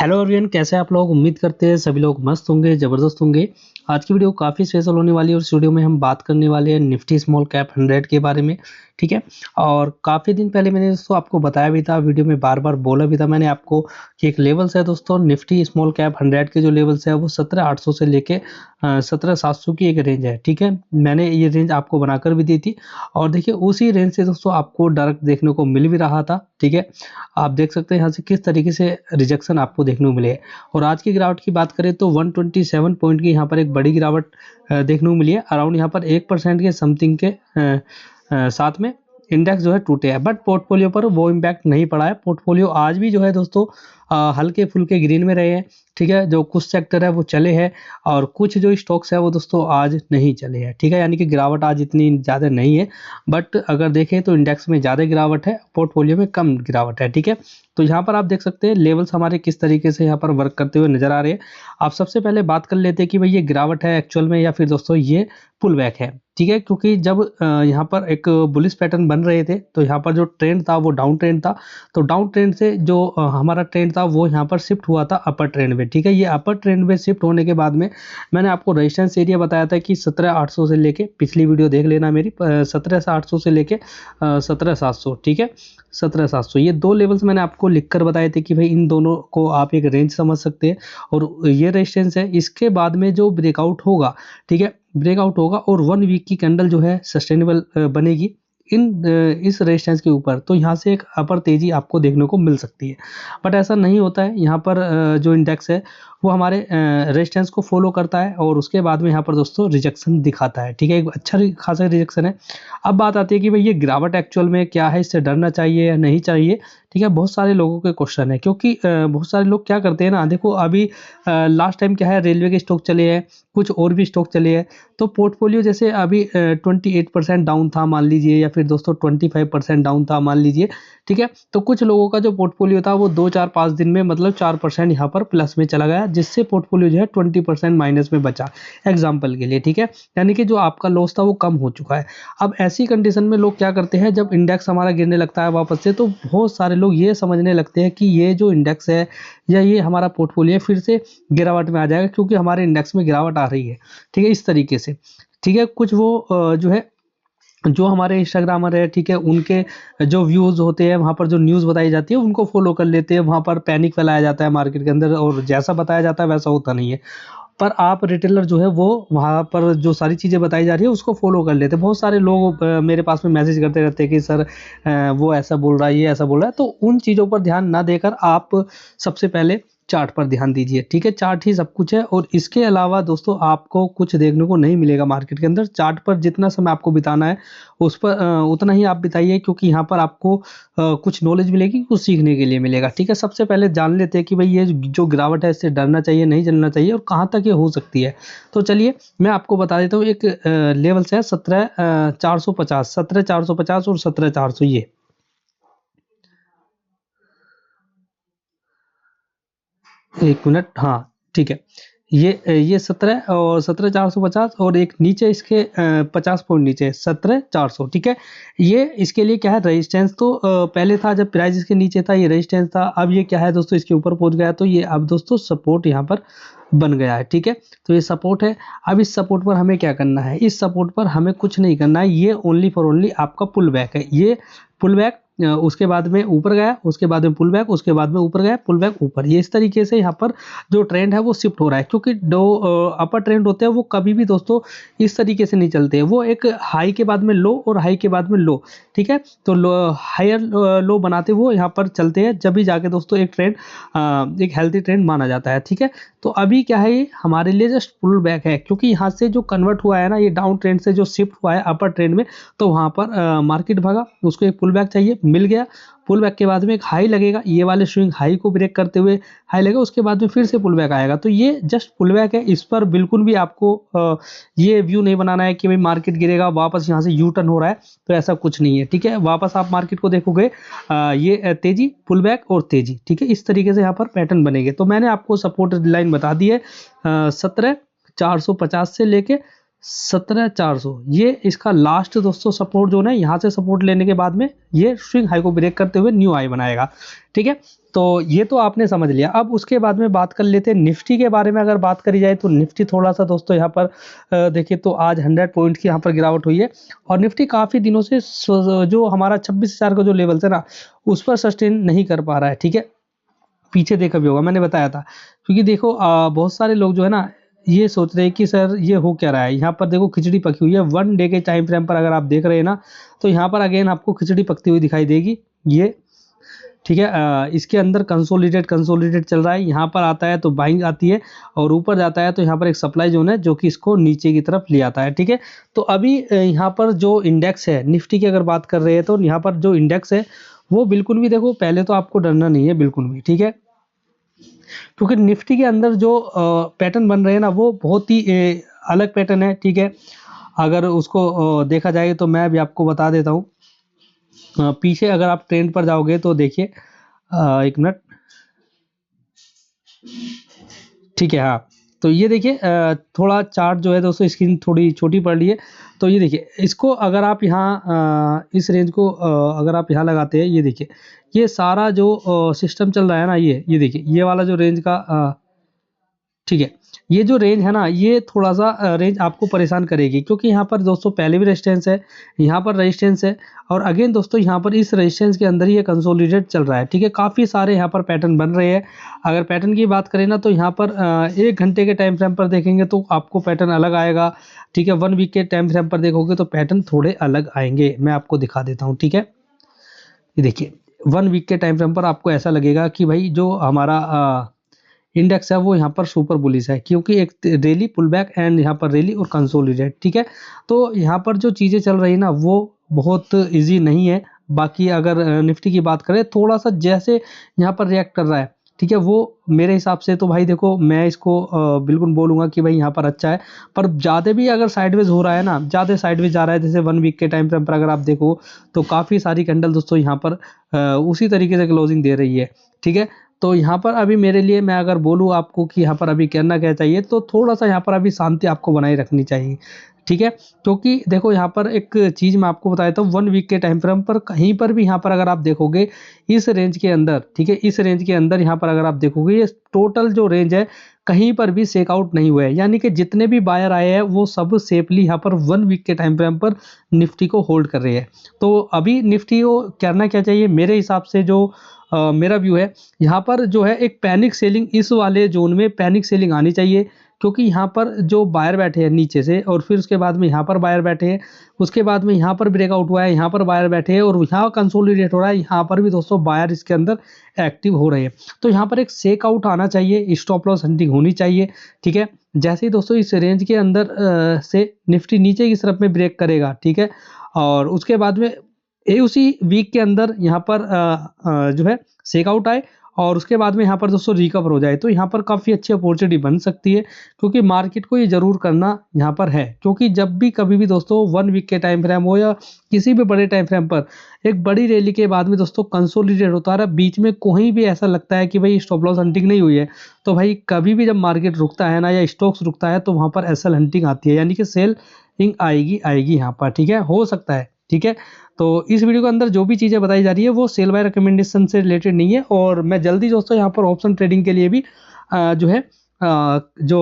Hello everyone, कैसे हैं आप लोग। उम्मीद करते हैं सभी लोग मस्त होंगे, ज़बरदस्त होंगे। आज की वीडियो काफ़ी स्पेशल होने वाली है और इस वीडियो में हम बात करने वाले हैं निफ्टी स्मॉल कैप 100 के बारे में। ठीक है, और काफ़ी दिन पहले मैंने दोस्तों आपको बताया भी था, वीडियो में बार बार बोला भी था मैंने आपको कि एक लेवल्स है दोस्तों निफ्टी स्मॉल कैप 100 के जो लेवल्स है वो 17,800 से लेके 17,700 की एक रेंज है। ठीक है, मैंने ये रेंज आपको बनाकर भी दी थी और देखिए उसी रेंज से दोस्तों आपको डायरेक्ट देखने को मिल भी रहा था। ठीक है, आप देख सकते हैं यहाँ से किस तरीके से रिजेक्शन आपको देखने को मिले। और आज की गिरावट की बात करें तो 127 पॉइंट की यहाँ पर एक बड़ी गिरावट देखने को मिली है। अराउंड यहाँ पर 1% के समथिंग के साथ में इंडेक्स जो है टूटे हैं, बट पोर्टफोलियो पर वो इम्पैक्ट नहीं पड़ा है। पोर्टफोलियो आज भी जो है दोस्तों हल्के फुल्के ग्रीन में रहे हैं। ठीक है, जो कुछ सेक्टर है वो चले हैं और कुछ जो स्टॉक्स है वो दोस्तों आज नहीं चले हैं। ठीक है, यानी कि गिरावट आज इतनी ज़्यादा नहीं है, बट अगर देखें तो इंडेक्स में ज़्यादा गिरावट है, पोर्टफोलियो में कम गिरावट है। ठीक है, तो यहाँ पर आप देख सकते हैं लेवल्स हमारे किस तरीके से यहाँ पर वर्क करते हुए नजर आ रहे हैं। आप सबसे पहले बात कर लेते हैं कि भाई ये गिरावट है एक्चुअल में या फिर दोस्तों ये पुल बैक है। ठीक है, क्योंकि जब यहाँ पर एक बुलिश पैटर्न बन रहे थे तो यहाँ पर जो ट्रेंड था वो डाउन ट्रेंड था। तो डाउन ट्रेंड से जो हमारा ट्रेंड था वो यहाँ पर शिफ्ट हुआ था अपर ट्रेंड में। ठीक है, ये अपर ट्रेंड में शिफ्ट होने के बाद में मैंने आपको रेजिस्टेंस एरिया बताया था कि 17,800 से लेके, पिछली वीडियो देख लेना मेरी, 17,800 से लेके 17,700। ठीक है, 17,700 ये दो लेवल्स मैंने आपको लिखकर बताए थे कि भाई इन दोनों को आप एक रेंज समझ सकते हैं और ये रेजिस्टेंस है। इसके बाद में जो ब्रेकआउट होगा, ठीक है, ब्रेकआउट होगा और 1 वीक की कैंडल जो है सस्टेनेबल बनेगी इस रेजिस्टेंस के ऊपर, तो यहाँ से एक अपर तेजी आपको देखने को मिल सकती है। बट ऐसा नहीं होता है, यहाँ पर जो इंडेक्स है वो हमारे रेजिस्टेंस को फॉलो करता है और उसके बाद में यहाँ पर दोस्तों रिजेक्शन दिखाता है। ठीक है, एक अच्छा खासा रिजेक्शन है। अब बात आती है कि भाई ये गिरावट एक्चुअल में क्या है, इससे डरना चाहिए या नहीं चाहिए। ठीक है, बहुत सारे लोगों के क्वेश्चन है, क्योंकि बहुत सारे लोग क्या करते हैं ना, देखो अभी लास्ट टाइम क्या है, रेलवे के स्टॉक चले हैं, कुछ और भी स्टॉक चले हैं, तो पोर्टफोलियो जैसे अभी 28% डाउन था मान लीजिए, या फिर दोस्तों 25% डाउन था मान लीजिए। ठीक है, तो कुछ लोगों का जो पोर्टफोलियो था वो 2-4-5 दिन में मतलब 4% यहाँ पर प्लस में चला गया, जिससे पोर्टफोलियो जो है 20% माइनस में बचा, एग्जाम्पल के लिए। ठीक है, यानी कि जो आपका लॉस था वो कम हो चुका है। अब ऐसी कंडीशन में लोग क्या करते हैं, जब इंडेक्स हमारा गिरने लगता है वापस से, तो बहुत सारे लोग ये समझने लगते हैं कि ये जो इंडेक्स है या ये हमारा पोर्टफोलियो फिर से गिरावट में आ जाएगा क्योंकि हमारे इंडेक्स में गिरावट आ रही है। ठीक है, इस तरीके से। ठीक है, कुछ वो जो है, जो हमारे इंस्टाग्रामर है, ठीक है, उनके जो व्यूज़ होते हैं, वहाँ पर जो न्यूज़ बताई जाती है उनको फॉलो कर लेते हैं, वहाँ पर पैनिक फैलाया जाता है मार्केट के अंदर और जैसा बताया जाता है वैसा होता नहीं है। पर आप रिटेलर जो है वो वहाँ पर जो सारी चीज़ें बताई जा रही है उसको फॉलो कर लेते हैं। बहुत सारे लोग मेरे पास में मैसेज करते रहते हैं कि सर वो ऐसा बोल रहा है, ये ऐसा बोल रहा है। तो उन चीज़ों पर ध्यान ना देकर आप सबसे पहले चार्ट पर ध्यान दीजिए। ठीक है, चार्ट ही सब कुछ है और इसके अलावा दोस्तों आपको कुछ देखने को नहीं मिलेगा मार्केट के अंदर। चार्ट पर जितना समय आपको बिताना है उस पर उतना ही आप बिताइए, क्योंकि यहाँ पर आपको कुछ नॉलेज मिलेगी, कुछ सीखने के लिए मिलेगा। ठीक है, सबसे पहले जान लेते हैं कि भाई ये जो गिरावट है इससे डरना चाहिए, नहीं डरना चाहिए और कहाँ तक ये हो सकती है। तो चलिए मैं आपको बता देता हूँ। एक लेवल्स है 17,450, 17,450 और 17,400। ये एक मिनट, हाँ ठीक है, ये 17 और 17,450 और एक नीचे इसके 50 पॉइंट नीचे 17,400। ठीक है, ये इसके लिए क्या है, रेजिस्टेंस तो पहले था जब प्राइस इसके नीचे था, ये रेजिस्टेंस था। अब ये क्या है दोस्तों, इसके ऊपर पहुंच गया, तो ये अब दोस्तों सपोर्ट यहाँ पर बन गया है। ठीक है, तो ये सपोर्ट है। अब इस सपोर्ट पर हमें क्या करना है, इस सपोर्ट पर हमें कुछ नहीं करना है, ये ओनली फॉर ओनली आपका पुल बैक है। ये पुल बैक उसके बाद में ऊपर गया, उसके बाद में पुल बैक, उसके बाद में ऊपर गया, पुल बैक ऊपर, ये इस तरीके से यहाँ पर जो ट्रेंड है वो शिफ्ट हो रहा है। क्योंकि जो अपर ट्रेंड होते हैं वो कभी भी दोस्तों इस तरीके से नहीं चलते हैं, वो एक हाई के बाद में लो और हाई के बाद में लो। ठीक है, तो लो हायर लो बनाते हुए यहाँ पर चलते हैं, जब भी जाके दोस्तों एक ट्रेंड एक हेल्थी ट्रेंड माना जाता है। ठीक है, तो अभी क्या है, ये हमारे लिए जस्ट पुल बैक है, क्योंकि यहाँ से जो कन्वर्ट हुआ है ना, ये डाउन ट्रेंड से जो शिफ्ट हुआ है अपर ट्रेंड में, तो वहाँ पर मार्केट भागा, उसको एक पुल बैक चाहिए, मिल गया। पुल बैक के बाद में एक हाई लगेगा, ये वाले स्विंग हाई को ब्रेक करते हुए हाई लगेगा, उसके बाद में फिर से पुल बैक आएगा। तो ये जस्ट पुल बैक है, इस पर बिल्कुल भी आपको ये व्यू नहीं बनाना है कि भाई मार्केट गिरेगा वापस यहाँ से यू टर्न हो रहा है, तो ऐसा कुछ नहीं है। ठीक है, वापस आप मार्केट को देखोगे ये तेजी, पुल बैक और तेजी। ठीक है, इस तरीके से यहाँ पर पैटर्न बनेंगे। तो मैंने आपको सपोर्ट लाइन बता दी है 17,450 से लेके 17,400 ये इसका लास्ट दोस्तों सपोर्ट जो है, यहाँ से सपोर्ट लेने के बाद में ये स्विंग हाई को ब्रेक करते हुए न्यू हाई बनाएगा। ठीक है, तो ये तो आपने समझ लिया। अब उसके बाद में बात कर लेते हैं निफ्टी के बारे में। अगर बात करी जाए तो निफ्टी थोड़ा सा दोस्तों यहाँ पर देखिए तो आज 100 पॉइंट की यहाँ पर गिरावट हुई है, और निफ्टी काफ़ी दिनों से जो हमारा 26,000 का जो लेवल है ना, उस पर सस्टेन नहीं कर पा रहा है। ठीक है, पीछे देखा भी होगा, मैंने बताया था। क्योंकि देखो बहुत सारे लोग जो है ना ये सोच रहे हैं कि सर ये हो क्या रहा है। यहाँ पर देखो खिचड़ी पकी हुई है, 1 डे के टाइम फ्रेम पर अगर आप देख रहे हैं ना, तो यहाँ पर अगेन आपको खिचड़ी पकती हुई दिखाई देगी ये। ठीक है, इसके अंदर कंसोलिडेट चल रहा है। यहाँ पर आता है तो बाइंग आती है, और ऊपर जाता है तो यहाँ पर एक सप्लाई जोन है जो कि इसको नीचे की तरफ ले आता है। ठीक है, तो अभी यहाँ पर जो इंडेक्स है निफ्टी की अगर बात कर रहे हैं, तो यहाँ पर जो इंडेक्स है वो बिल्कुल भी देखो, पहले तो आपको डरना नहीं है बिल्कुल भी। ठीक है, क्योंकि निफ्टी के अंदर जो पैटर्न बन रहे हैं ना, वो बहुत ही अलग पैटर्न है। ठीक है, अगर उसको देखा जाए तो मैं भी आपको बता देता हूँ। पीछे अगर आप ट्रेंड पर जाओगे तो देखिए, एक मिनट। ठीक है, हाँ, तो ये देखिए थोड़ा चार्ट जो है दोस्तों, स्क्रीन थोड़ी छोटी पड़ रही है। तो ये देखिए, इसको अगर आप यहाँ इस रेंज को अगर आप यहाँ लगाते हैं, ये देखिए ये सारा जो सिस्टम चल रहा है ना, ये देखिए ये वाला जो रेंज का ठीक है, ये जो रेंज है ना, ये थोड़ा सा रेंज आपको परेशान करेगी, क्योंकि यहाँ पर दोस्तों पहले भी रेजिस्टेंस है, यहाँ पर रेजिस्टेंस है, और अगेन दोस्तों यहाँ पर इस रेजिस्टेंस के अंदर ही ये कंसोलिडेट चल रहा है। ठीक है, काफ़ी सारे यहाँ पर पैटर्न बन रहे हैं। अगर पैटर्न की बात करें ना, तो यहाँ पर 1 घंटे के टाइम फ्रेम पर देखेंगे तो आपको पैटर्न अलग आएगा। ठीक है, 1 वीक के टाइम फ्रेम पर देखोगे तो पैटर्न थोड़े अलग आएंगे। मैं आपको दिखा देता हूँ। ठीक है, ये देखिए 1 वीक के टाइम फ्रेम पर आपको ऐसा लगेगा कि भाई जो हमारा इंडेक्स है वो यहाँ पर सुपर बुलिश है, क्योंकि एक रैली पुल बैक एंड यहाँ पर रैली और कंसोलिडेट। ठीक है, तो यहाँ पर जो चीज़ें चल रही है ना, वो बहुत इजी नहीं है। बाकी अगर निफ्टी की बात करें, थोड़ा सा जैसे यहाँ पर रिएक्ट कर रहा है, ठीक है, वो मेरे हिसाब से तो भाई देखो, मैं इसको बिल्कुल बोलूँगा कि भाई यहाँ पर अच्छा है। पर ज़्यादा भी अगर साइडवेज हो रहा है ना, ज़्यादा साइडवेज जा रहा है, जैसे 1 वीक के टाइम फ्रेम पर अगर आप देखो तो काफ़ी सारी कैंडल दोस्तों यहाँ पर उसी तरीके से क्लोजिंग दे रही है। ठीक है, तो यहाँ पर अभी मेरे लिए, मैं अगर बोलूँ आपको कि यहाँ पर अभी करना क्या चाहिए, तो थोड़ा सा यहाँ पर अभी शांति आपको बनाए रखनी चाहिए। ठीक है, क्योंकि देखो यहाँ पर एक चीज़ मैं आपको बता देता हूँ, 1 वीक के टाइम फ्रेम पर कहीं पर भी यहाँ पर अगर आप देखोगे इस रेंज के अंदर, ठीक है, इस रेंज के अंदर यहाँ पर अगर आप देखोगे, ये टोटल जो रेंज है कहीं पर भी शेक आउट नहीं हुआ है। यानी कि जितने भी बायर आए हैं वो सब सेफली यहाँ पर 1 वीक के टाइम फ्रेम पर निफ्टी को होल्ड कर रहे हैं। तो अभी निफ्टी को करना क्या चाहिए, मेरे हिसाब से जो मेरा व्यू है, यहाँ पर जो है एक पैनिक सेलिंग, इस वाले जोन में पैनिक सेलिंग आनी चाहिए। क्योंकि यहाँ पर जो बायर बैठे हैं नीचे से, और फिर उसके बाद में यहाँ पर बायर बैठे हैं, उसके बाद में यहाँ पर ब्रेकआउट हुआ है, यहाँ पर बायर बैठे हैं, और यहाँ कंसोलिडेट हो रहा है, यहाँ पर भी दोस्तों बायर इसके अंदर एक्टिव हो रहे हैं। तो यहाँ पर एक शेक आउट आना चाहिए, स्टॉप लॉस हंटिंग होनी चाहिए। ठीक है, जैसे ही दोस्तों इस रेंज के अंदर से निफ्टी नीचे की तरफ में ब्रेक करेगा, ठीक है, और उसके बाद में उसी वीक के अंदर यहाँ पर जो है शेक आउट आए, और उसके बाद में यहाँ पर दोस्तों रिकवर हो जाए, तो यहाँ पर काफ़ी अच्छी अपॉर्चुनिटी बन सकती है। क्योंकि मार्केट को ये ज़रूर करना यहाँ पर है, क्योंकि जब भी कभी भी दोस्तों 1 वीक के टाइम फ्रेम हो या किसी भी बड़े टाइम फ्रेम पर एक बड़ी रैली के बाद में दोस्तों कंसोलिडेट होता है, बीच में कोई भी ऐसा लगता है कि भाई स्टॉप लॉस हंटिंग नहीं हुई है, तो भाई कभी भी जब मार्केट रुकता है ना, या स्टॉक्स रुकता है, तो वहाँ पर एसएल हंटिंग आती है, यानी कि सेलिंग आएगी यहाँ पर। ठीक है, हो सकता है। ठीक है, तो इस वीडियो के अंदर जो भी चीज़ें बताई जा रही है वो सेल बाय रिकमेंडेशन से रिलेटेड नहीं है, और मैं जल्दी दोस्तों यहाँ पर ऑप्शन ट्रेडिंग के लिए भी जो है जो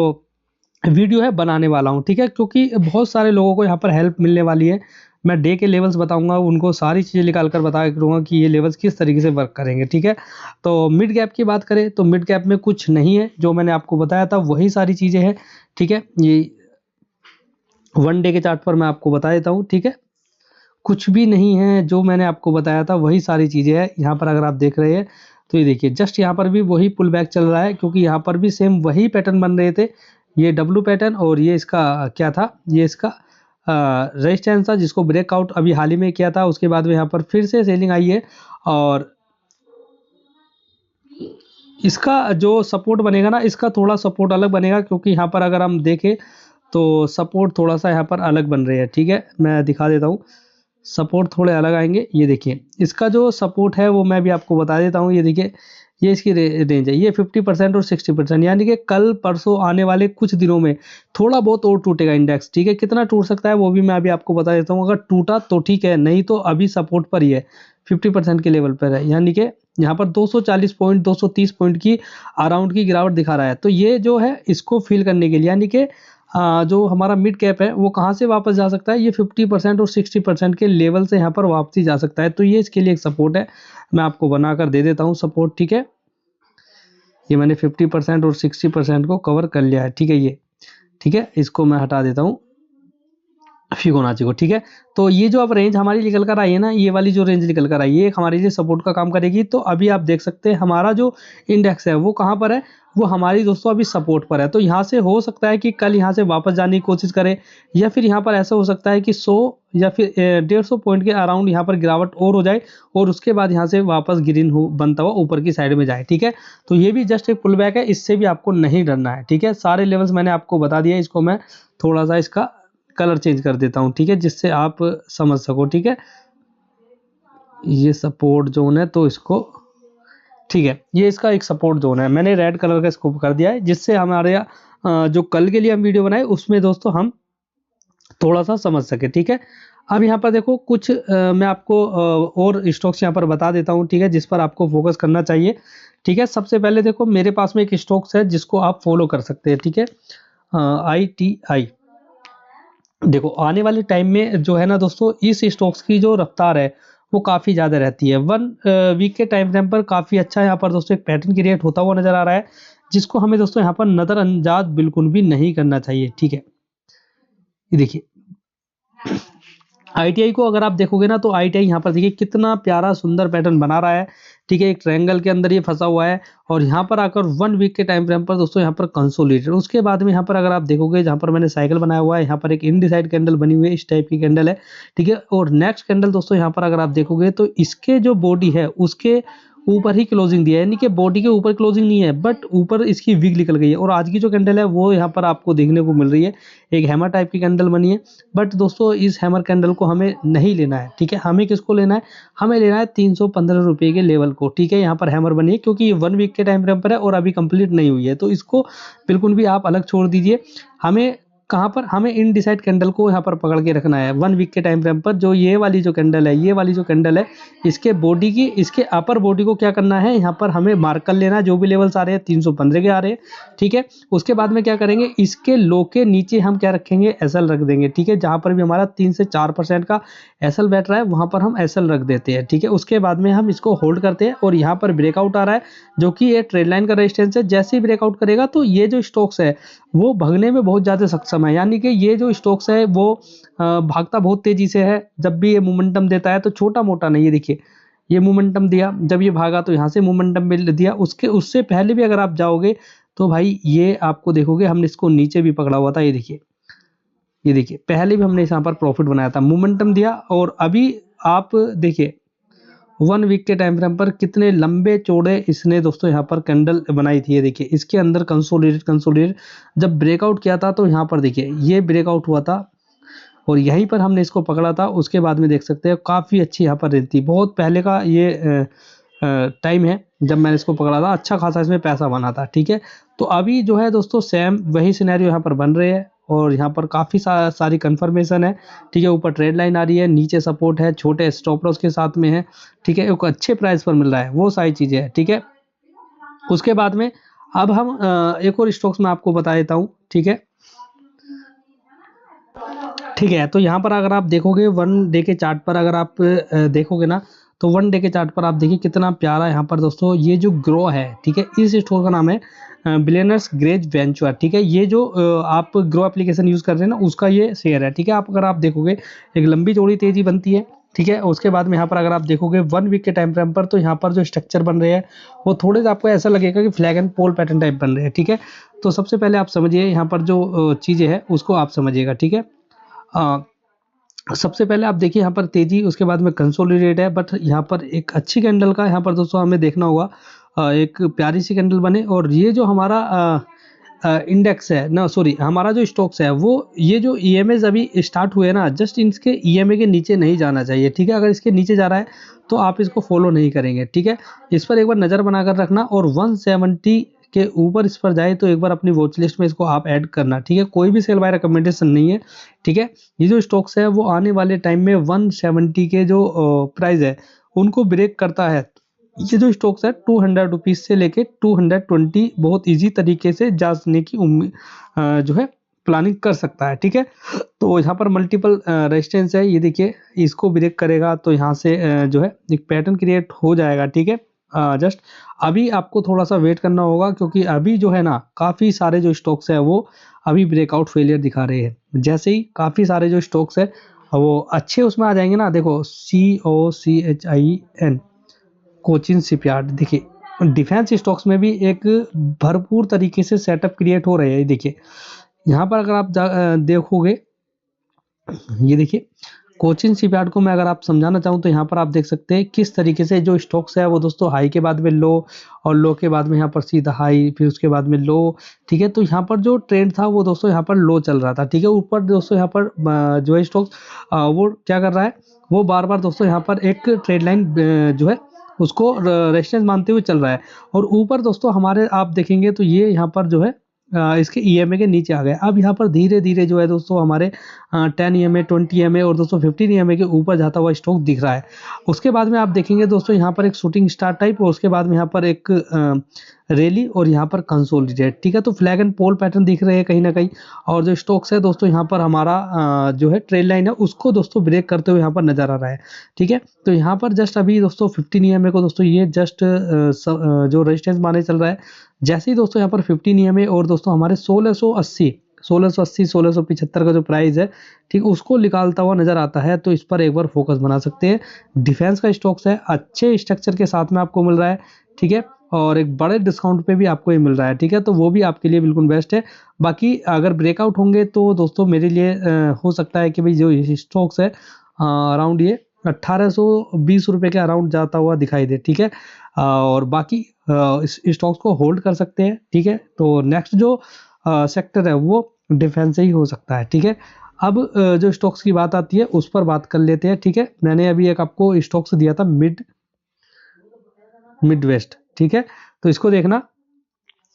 वीडियो है बनाने वाला हूँ। ठीक है, क्योंकि बहुत सारे लोगों को यहाँ पर हेल्प मिलने वाली है। मैं डे के लेवल्स बताऊंगा, उनको सारी चीज़ें निकाल कर बता करूँगा कि ये लेवल्स किस तरीके से वर्क करेंगे। ठीक है, तो मिड गैप की बात करें तो मिड गैप में कुछ नहीं है, जो मैंने आपको बताया था वही सारी चीज़ें हैं। ठीक है, ये 1 डे के चार्ट पर मैं आपको बता देता हूँ। ठीक है, कुछ भी नहीं है, जो मैंने आपको बताया था वही सारी चीज़ें हैं। यहाँ पर अगर आप देख रहे हैं तो ये देखिए, जस्ट यहाँ पर भी वही पुल बैक चल रहा है, क्योंकि यहाँ पर भी सेम वही पैटर्न बन रहे थे। ये डब्लू पैटर्न, और ये इसका क्या था, ये इसका रेजिस्टेंस था, जिसको ब्रेकआउट अभी हाल ही में किया था। उसके बाद में यहाँ पर फिर से सेलिंग आई है, और इसका जो सपोर्ट बनेगा ना, इसका थोड़ा सपोर्ट अलग बनेगा, क्योंकि यहाँ पर अगर हम देखें तो सपोर्ट थोड़ा सा यहाँ पर अलग बन रहे हैं। ठीक है, मैं दिखा देता हूँ, सपोर्ट थोड़े अलग आएंगे। ये देखिए, इसका जो सपोर्ट है वो मैं भी आपको बता देता हूँ। ये देखिए, ये इसकी रेंज है, ये 50% और 60%, यानी कि कल परसों आने वाले कुछ दिनों में थोड़ा बहुत और टूटेगा इंडेक्स, ठीक है। कितना टूट सकता है वो भी मैं अभी आपको बता देता हूँ। अगर टूटा तो ठीक है, नहीं तो अभी सपोर्ट पर ही है, 50% के लेवल पर है, यानी कि यहाँ पर 240 पॉइंट 230 पॉइंट की अराउंड की गिरावट दिखा रहा है। तो ये जो है इसको फील करने के लिए, यानी कि जो हमारा मिड कैप है वो कहाँ से वापस जा सकता है, ये 50% और 60% के लेवल से यहाँ पर वापसी जा सकता है। तो ये इसके लिए एक सपोर्ट है, मैं आपको बनाकर दे देता हूँ सपोर्ट, ठीक है। ये मैंने 50% और 60% को कवर कर लिया है, ठीक है। ये ठीक है, इसको मैं हटा देता हूँ फिबोनाची को, ठीक है। तो ये जो अब रेंज हमारी निकल कर आई है ना, ये वाली जो रेंज निकल कर आई है, ये हमारे लिए सपोर्ट का काम करेगी। तो अभी आप देख सकते हैं हमारा जो इंडेक्स है वो कहाँ पर है, वो हमारी दोस्तों अभी सपोर्ट पर है। तो यहाँ से हो सकता है कि कल यहाँ से वापस जाने की कोशिश करे, या फिर यहाँ पर ऐसा हो सकता है कि 100 या फिर 150 पॉइंट के अराउंड यहाँ पर गिरावट और हो जाए, और उसके बाद यहाँ से वापस ग्रीन हो बनता हुआ ऊपर की साइड में जाए, ठीक है। तो ये भी जस्ट एक पुल बैक है, इससे भी आपको नहीं डरना है, ठीक है। सारे लेवल्स मैंने आपको बता दिया, इसको मैं थोड़ा सा इसका कलर चेंज कर देता हूं, ठीक है, जिससे आप समझ सको, ठीक है। ये सपोर्ट जोन है, तो इसको ठीक है, ये इसका एक सपोर्ट जोन है, मैंने रेड कलर का इसको कर दिया है, जिससे हमारे जो कल के लिए हम वीडियो बनाए उसमें दोस्तों हम थोड़ा सा समझ सके, ठीक है। अब यहाँ पर देखो कुछ मैं आपको और स्टॉक्स यहाँ पर बता देता हूँ, ठीक है, जिस पर आपको फोकस करना चाहिए, ठीक है। सबसे पहले देखो मेरे पास में एक स्टॉक्स है जिसको आप फॉलो कर सकते हैं, ठीक है। ITI, देखो आने वाले टाइम में जो है ना दोस्तों, इस स्टॉक्स की जो रफ्तार है वो काफ़ी ज़्यादा रहती है। 1 वीक के टाइम फ्रेम पर काफ़ी अच्छा यहाँ पर दोस्तों एक पैटर्न क्रिएट होता हुआ नजर आ रहा है, जिसको हमें दोस्तों यहाँ पर नज़रअंदाज बिल्कुल भी नहीं करना चाहिए, ठीक है। ये देखिए ITI को अगर आप देखोगे ना, तो ITI यहाँ पर देखिए कितना प्यारा सुंदर पैटर्न बना रहा है, ठीक है। एक ट्रायंगल के अंदर ये फंसा हुआ है, और यहाँ पर आकर 1 वीक के टाइम फ्रेम पर दोस्तों यहाँ पर कंसोलिडेटेड, उसके बाद में यहाँ पर अगर आप देखोगे, जहाँ पर मैंने साइकिल बनाया हुआ है, यहाँ पर एक इनडिसाइड कैंडल बनी हुई है, इस टाइप की कैंडल है, ठीक है। और नेक्स्ट कैंडल दोस्तों यहाँ पर अगर आप देखोगे, तो इसके जो बॉडी है उसके ऊपर ही क्लोजिंग दिया है, यानी कि बॉडी के ऊपर क्लोजिंग नहीं है, बट ऊपर इसकी विग निकल गई है। और आज की जो कैंडल है वो यहाँ पर आपको देखने को मिल रही है, एक हैमर टाइप की कैंडल बनी है, बट दोस्तों इस हैमर कैंडल को हमें नहीं लेना है, ठीक है। हमें किसको लेना है, हमें लेना है 315 रुपये के लेवल को, ठीक है। यहाँ पर हैमर बनी है, क्योंकि ये 1 वीक के टाइम फ्रेम पर है और अभी कंप्लीट नहीं हुई है, तो इसको बिल्कुल भी आप अलग छोड़ दीजिए। हमें कहाँ पर, हमें इनडिसाइड कैंडल को यहाँ पर पकड़ के रखना है 1 वीक के टाइम फ्रेम पर। जो ये वाली जो कैंडल है, ये वाली जो कैंडल है, इसके बॉडी की, इसके अपर बॉडी को क्या करना है, यहाँ पर हमें मार्क कर लेना है। जो भी लेवल्स आ रहे हैं 315 के आ रहे हैं, ठीक है। उसके बाद में क्या करेंगे, इसके लो के नीचे हम क्या रखेंगे, एसएल रख देंगे, ठीक है। जहाँ पर भी हमारा 3 से 4% का एसएल बैठ रहा है, वहाँ पर हम एसएल रख देते हैं, ठीक है। उसके बाद में हम इसको होल्ड करते हैं, और यहाँ पर ब्रेकआउट आ रहा है, जो कि ये ट्रेड लाइन का रेजिस्टेंस है। जैसे ही ब्रेकआउट करेगा, तो ये जो स्टॉक्स है वो भगने में बहुत ज़्यादा सक्षम है, यानी कि ये जो स्टॉक्स है वो भागता बहुत तेजी से है। जब भी ये मोमेंटम देता है तो छोटा मोटा नहीं, ये देखिए ये मोमेंटम दिया, जब ये भागा तो यहाँ से मोमेंटम मिल दिया, उससे पहले भी अगर आप जाओगे तो भाई ये आपको देखोगे, हमने इसको नीचे भी पकड़ा हुआ था, ये देखिए, ये देखिए पहले भी हमने यहाँ पर प्रॉफिट बनाया था, मोमेंटम दिया। और अभी आप देखिए 1 वीक के टाइम फ्रेम पर कितने लंबे चौड़े इसने दोस्तों यहाँ पर कैंडल बनाई थी, ये देखिए। इसके अंदर कंसोलिडेट जब ब्रेकआउट किया था, तो यहाँ पर देखिए ये ब्रेकआउट हुआ था, और यहीं पर हमने इसको पकड़ा था। उसके बाद में देख सकते हैं काफ़ी अच्छी यहाँ पर रहती, बहुत पहले का ये टाइम है जब मैंने इसको पकड़ा था, अच्छा खासा इसमें पैसा बना था, ठीक है। तो अभी जो है दोस्तों सेम वही सिनेरियो यहाँ पर बन रहे हैं, और यहाँ पर काफ़ी सारी कंफर्मेशन है, ठीक है। ऊपर ट्रेड लाइन आ रही है, नीचे सपोर्ट है, छोटे स्टॉप लॉस के साथ में है, ठीक है। एक अच्छे प्राइस पर मिल रहा है, वो सारी चीज़ें हैं, ठीक है। उसके बाद में अब हम एक और स्टॉक्स में आपको बता देता हूँ, ठीक है, ठीक है। तो यहाँ पर अगर आप देखोगे 1 डे के चार्ट पर, अगर आप देखोगे ना, तो 1 डे के चार्ट पर आप देखिए कितना प्यारा यहाँ पर दोस्तों ये जो ग्रो है, ठीक है। इस स्टोर का नाम है बिलियनर्स ग्रेज वेंचर, ठीक है। ये जो आप ग्रो एप्लीकेशन यूज़ कर रहे हैं ना, उसका ये शेयर है, ठीक है। आप अगर आप देखोगे एक लंबी चौड़ी तेजी बनती है, ठीक है। उसके बाद में यहाँ पर अगर आप देखोगे 1 वीक के टाइम फ्रेम पर, तो यहाँ पर जो स्ट्रक्चर बन रहे हैं वो थोड़े से आपको ऐसा लगेगा कि flag and pole pattern type बन रहे हैं, ठीक है। तो सबसे पहले आप समझिए यहाँ पर जो चीज़ें हैं उसको आप समझिएगा, ठीक है। सबसे पहले आप देखिए यहाँ पर तेजी, उसके बाद में कंसोलिडेट है, बट यहाँ पर एक अच्छी कैंडल का यहाँ पर दोस्तों हमें देखना होगा, एक प्यारी सी कैंडल बने। और ये जो हमारा इंडेक्स है ना, सॉरी, हमारा जो स्टॉक्स है वो ये जो ईएमएस अभी स्टार्ट हुए ना, जस्ट इसके ईएमए के नीचे नहीं जाना चाहिए, ठीक है। अगर इसके नीचे जा रहा है तो आप इसको फॉलो नहीं करेंगे, ठीक है। इस पर एक बार नज़र बनाकर रखना, और 170 के ऊपर इस पर जाए तो एक बार अपनी वॉच लिस्ट में इसको आप ऐड करना, ठीक है। कोई भी सेल बाय रिकमेंडेशन नहीं है, ठीक है। ये जो स्टॉक्स है वो आने वाले टाइम में 170 के जो प्राइस है उनको ब्रेक करता है। ये जो स्टॉक्स है 200 रुपीज से लेके 220 बहुत इजी तरीके से जाने की उम्मीद जो है प्लानिंग कर सकता है, ठीक है। तो यहाँ पर मल्टीपल रेजिस्टेंस है, ये देखिए, इसको ब्रेक करेगा तो यहाँ से जो है एक पैटर्न क्रिएट हो जाएगा, ठीक है। जस्ट अभी आपको थोड़ा सा वेट करना होगा, क्योंकि अभी जो है ना काफ़ी सारे जो स्टॉक्स है वो अभी ब्रेकआउट फेलियर दिखा रहे हैं। जैसे ही काफ़ी सारे जो स्टॉक्स है वो अच्छे उसमें आ जाएंगे ना, देखो COCHIN कोचिन शिपयार्ड, देखिए डिफेंस स्टॉक्स में भी एक भरपूर तरीके से सेटअप क्रिएट हो रहे हैं। देखिए यहाँ पर अगर आप देखोगे, ये देखिए कोचिन शिपयार्ड को मैं अगर आप समझाना चाहूँ तो यहाँ पर आप देख सकते हैं किस तरीके से जो स्टॉक्स है वो दोस्तों हाई के बाद में लो, और लो के बाद में यहाँ पर सीधा हाई, फिर उसके बाद में लो, ठीक है। तो यहाँ पर जो ट्रेंड था वो दोस्तों यहाँ पर लो चल रहा था, ठीक है। ऊपर दोस्तों यहाँ पर जो है स्टॉक्स वो क्या कर रहा है, वो बार बार दोस्तों यहाँ पर एक ट्रेड लाइन जो है उसको रेजिस्टेंस मानते हुए चल रहा है, और ऊपर दोस्तों हमारे आप देखेंगे तो ये यहाँ पर जो है इसके ईएमए के नीचे आ गए। अब यहाँ पर धीरे धीरे जो है दोस्तों हमारे 10 ईएमए, 20 ईएमए और दोस्तों 15 ईएमए के ऊपर जाता हुआ स्टॉक दिख रहा है। उसके बाद में आप देखेंगे दोस्तों यहाँ पर एक शूटिंग स्टार टाइप, और उसके बाद में यहाँ पर एक रैली, और यहाँ पर कंसोलिडेट, ठीक है। तो फ्लैग एंड पोल पैटर्न दिख रहे हैं कहीं ना कहीं, और जो स्टॉक्स है दोस्तों यहाँ पर हमारा जो है ट्रेड लाइन है उसको दोस्तों ब्रेक करते हुए यहाँ पर नजर आ रहा है, ठीक है। तो यहाँ पर जस्ट अभी दोस्तों 15 ईएमए को दोस्तों ये जस्ट जो रेजिस्टेंस माने चल रहा है। जैसे ही दोस्तों यहाँ पर 15 ईएमए और दोस्तों हमारे 1680 1675 का जो प्राइस है, ठीक, उसको निकालता हुआ नजर आता है, तो इस पर एक बार फोकस बना सकते हैं। डिफेंस का स्टॉक्स है, अच्छे स्ट्रक्चर के साथ में आपको मिल रहा है, ठीक है, और एक बड़े डिस्काउंट पे भी आपको ये मिल रहा है, ठीक है। तो वो भी आपके लिए बिल्कुल बेस्ट है। बाकी अगर ब्रेकआउट होंगे तो दोस्तों मेरे लिए हो सकता है कि भाई जो स्टॉक्स है अराउंड ये 1820 रुपये के अराउंड जाता हुआ दिखाई दे, ठीक है। और बाकी इस स्टॉक्स को होल्ड कर सकते हैं, ठीक है। तो नेक्स्ट जो सेक्टर है वो डिफेंस से ही हो सकता है, ठीक है। अब जो स्टॉक्स की बात आती है उस पर बात कर लेते हैं, ठीक है। मैंने अभी एक आपको स्टॉक्स दिया था मिड वेस्ट, ठीक है। तो इसको देखना,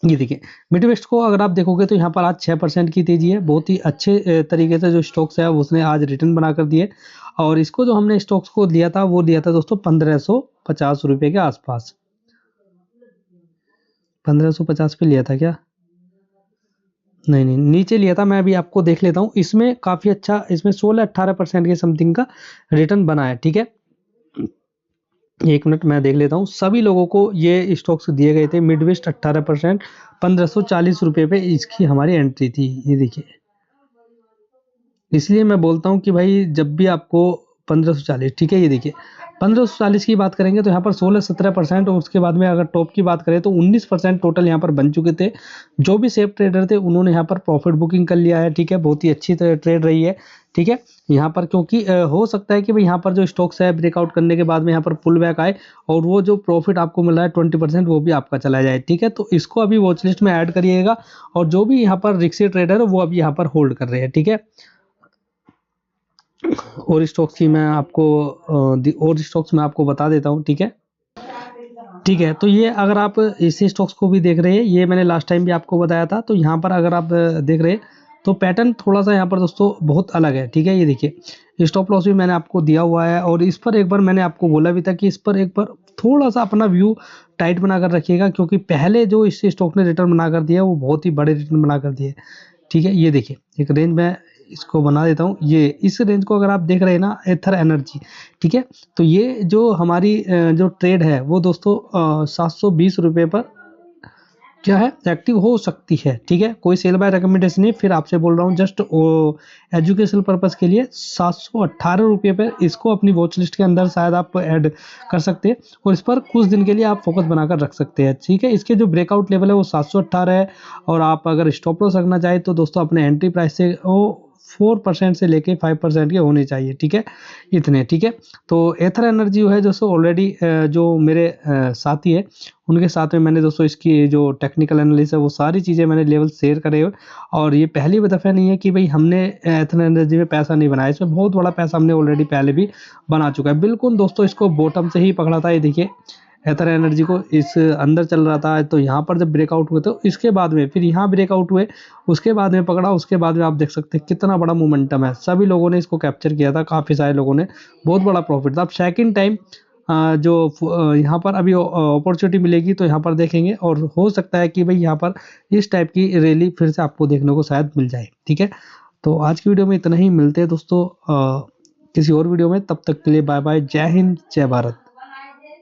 ये देखिए मिड वेस्ट को अगर आप देखोगे तो यहाँ पर आज 6% की तेजी है। बहुत ही अच्छे तरीके से जो स्टॉक्स है उसने आज रिटर्न बना कर दिए, और इसको जो हमने स्टॉक्स को लिया था वो लिया था दोस्तों 1550 रुपये के आसपास। 1550 पे लिया था क्या? नहीं नहीं, नीचे लिया था। मैं अभी आपको देख लेता हूँ, इसमें काफ़ी अच्छा, इसमें 16-18% के समथिंग का रिटर्न बना है, ठीक है। एक मिनट मैं देख लेता हूँ। सभी लोगों को ये स्टॉक्स दिए गए थे मिडवेस्ट 18%, 1540 रुपये पे इसकी हमारी एंट्री थी, ये देखिए। इसलिए मैं बोलता हूँ कि भाई जब भी आपको 1540, ठीक है, ये देखिए 1540 की बात करेंगे तो यहाँ पर 16-17%, और उसके बाद में अगर टॉप की बात करें तो 19% टोटल यहाँ पर बन चुके थे। जो भी सेफ ट्रेडर थे उन्होंने यहाँ पर प्रॉफिट बुकिंग कर लिया है, ठीक है। बहुत ही अच्छी ट्रेड रही है, ठीक है। यहाँ पर क्योंकि हो सकता है कि भाई यहाँ पर जो स्टॉक्स है ब्रेकआउट करने के बाद में यहाँ पर पुल बैक आए, और वो जो प्रॉफिट आपको मिल रहा है 20% वो भी आपका चला जाए, ठीक है। तो इसको अभी वॉच लिस्ट में ऐड करिएगा, और जो भी यहाँ पर रिक्सी ट्रेडर है वो अभी यहाँ पर होल्ड कर रहे हैं, ठीक है। और स्टॉक्स की मैं आपको और स्टॉक्स मैं आपको बता देता हूँ, ठीक है। ठीक है, तो ये अगर आप इसी स्टॉक्स को भी देख रहे हैं, ये मैंने लास्ट टाइम भी आपको बताया था, तो यहाँ पर अगर आप देख रहे हैं तो पैटर्न थोड़ा सा यहाँ पर दोस्तों बहुत अलग है, ठीक है। ये देखिए स्टॉप लॉस भी मैंने आपको दिया हुआ है, और इस पर एक बार मैंने आपको बोला भी था कि इस पर एक बार थोड़ा सा अपना व्यू टाइट बनाकर रखिएगा, क्योंकि पहले जो इस स्टॉक ने रिटर्न बना कर दिया वो बहुत ही बड़े रिटर्न बना कर दिए, ठीक है। ये देखिए एक रेंज में इसको बना देता हूँ, ये इस रेंज को अगर आप देख रहे हैं ना, एथर एनर्जी, ठीक है। तो ये जो हमारी जो ट्रेड है वो दोस्तों 720 रुपये पर क्या है एक्टिव हो सकती है, ठीक है। कोई सेल बाय रिकमेंडेशन नहीं, फिर आपसे बोल रहा हूँ जस्ट एजुकेशनल पर्पस के लिए 718 रुपये पे इसको अपनी वॉच लिस्ट के अंदर शायद आप ऐड कर सकते हैं, और इस पर कुछ दिन के लिए आप फोकस बनाकर रख सकते हैं, ठीक है। इसके जो ब्रेकआउट लेवल है वो 718 है, और आप अगर स्टॉप लॉस रखना चाहे तो दोस्तों अपने एंट्री प्राइस से वो 4% से लेके 5% के होने चाहिए, ठीक है, इतने, ठीक है। तो एथर एनर्जी जो है दोस्तों ऑलरेडी जो मेरे साथी है उनके साथ में मैंने दोस्तों इसकी जो टेक्निकल एनालिसिस है वो सारी चीज़ें मैंने लेवल शेयर करे हुए, और ये पहली दफ़ा नहीं है कि भाई हमने एथर एनर्जी में पैसा नहीं बनाया, इसमें बहुत बड़ा पैसा हमने ऑलरेडी पहले भी बना चुका है। बिल्कुल दोस्तों इसको बॉटम से ही पकड़ा था, ये देखिए एथर एनर्जी को इस अंदर चल रहा था, तो यहाँ पर जब ब्रेकआउट हुए तो इसके बाद में फिर यहाँ ब्रेकआउट हुए, उसके बाद में पकड़ा, उसके बाद में आप देख सकते हैं कितना बड़ा मोमेंटम है, सभी लोगों ने इसको कैप्चर किया था, काफ़ी सारे लोगों ने, बहुत बड़ा प्रॉफिट था। अब सेकंड टाइम जो यहाँ पर अभी अपॉर्चुनिटी मिलेगी तो यहाँ पर देखेंगे, और हो सकता है कि भाई यहाँ पर इस टाइप की रैली फिर से आपको देखने को शायद मिल जाए, ठीक है। तो आज की वीडियो में इतना ही, मिलते हैं दोस्तों किसी और वीडियो में, तब तक के लिए बाय बाय, जय हिंद जय भारत।